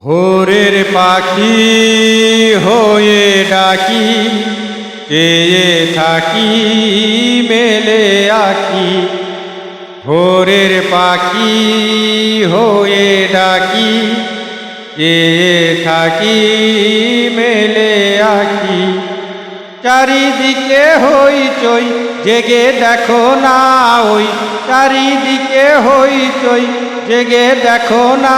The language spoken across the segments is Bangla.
ভোরের পাখি হয়ে ডাকি, চেয়ে থাকি মেলে আঁখি। ভোরের পাখি হয়ে ডাকি, চেয়ে থাকি মেলে আঁখি। চারিদিকে হইচই জেগে দেখো না ওই, চারিদিকে হইচই জেগে দেখো না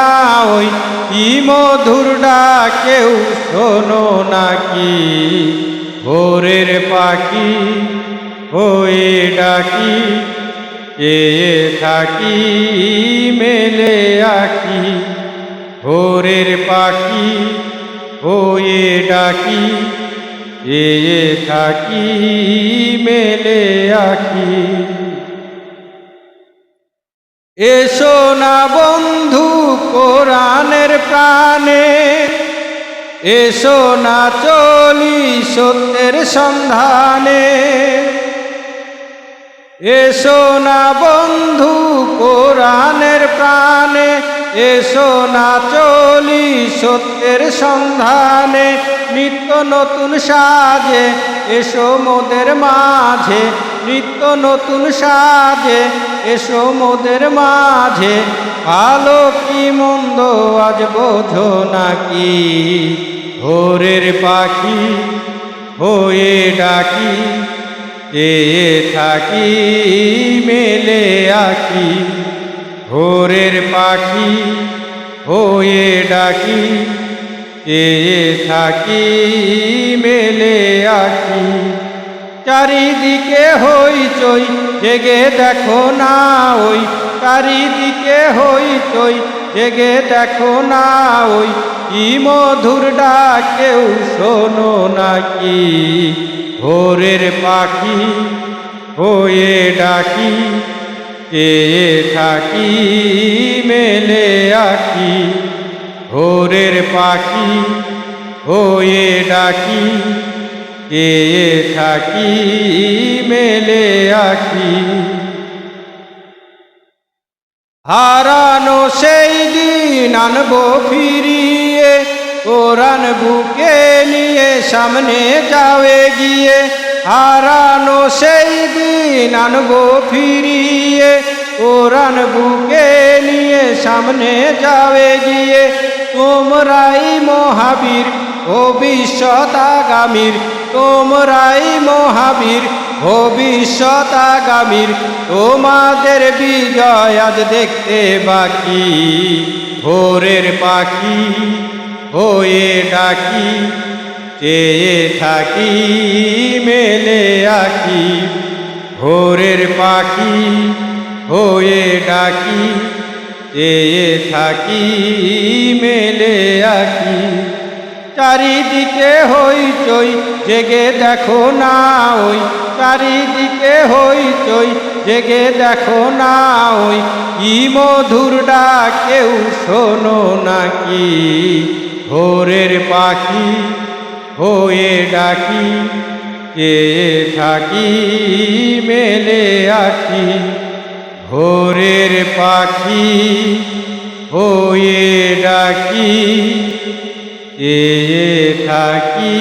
ওই, কি মধুর ডাকেও শোনো নাকি। ভোরের পাখি হয়ে ডাকি, চেয়ে থাকি মেলে আঁখি। ভোরের পাখি হয়ে ডাকি, চেয়ে থাকি মেলে আঁখি। এসো না বন্ধু কোরআনের প্রাণে, এসো না চলি সত্যের সন্ধানে। এসো না বন্ধু কোরআনের প্রাণে, এসো না চলি সত্যের সন্ধানে। নিত্য নতুন সাজে এসো মোদের মাঝে, নিত্য নতুন সাজে এসো মোদের মাঝে। ভালো কি মন্দ আজ বোঝো নাকি। ভোরের পাখি হয়ে ডাকি, চেয়ে থাকি মেলে আঁখি। ভোরের পাখি হয়ে ডাকি, চেয়ে থাকি মেলে আঁখি। চারিদিকে হইচই জেগে দেখো না ওই, চারিদিকে হইচই জেগে দেখো না ওই, কি মধুর ডাকেও শোনো নাকি। ভোরের পাখি হয়ে ডাকি, চেয়ে থাকি মেলে আঁখি। ভোরের পাখি হয়ে ডাকি, চেয়ে থাকি মেলে আঁখি। হারানো সেই দিন আনবো ফিরিয়ে, কোরআন বুকে নিয়ে সামনে যাও এগিয়ে। হারানো সেই দিন আনবো ফিরিয়ে, কোরআন বুকে নিয়ে সামনে যাও এগিয়ে। তোমরাই মহাবীর ভবিষ্যৎ আগামীর, তোমরাই মহাবীর ভবিষ্যৎ আগামীর। তোমাদের বিজয় আজ দেখতে বাকি। ভোরের পাখি হয়ে ডাকি, চেয়ে থাকি মেলে আঁখি। ভোরের পাখি হয়ে ডাকি, চেয়ে থাকি মেলে আঁখি। চারিদিকে হইচই জেগে দেখো না ওই, চারিদিকে হইচই জেগে দেখো না ওই, কি মধুর ডাকেও শোনো নাকি। ভোরের পাখি হয়ে ডাকি, চেয়ে থাকি মেলে আঁখি। ভোরের পাখি হয়ে ডাকি, চেয়ে থাকি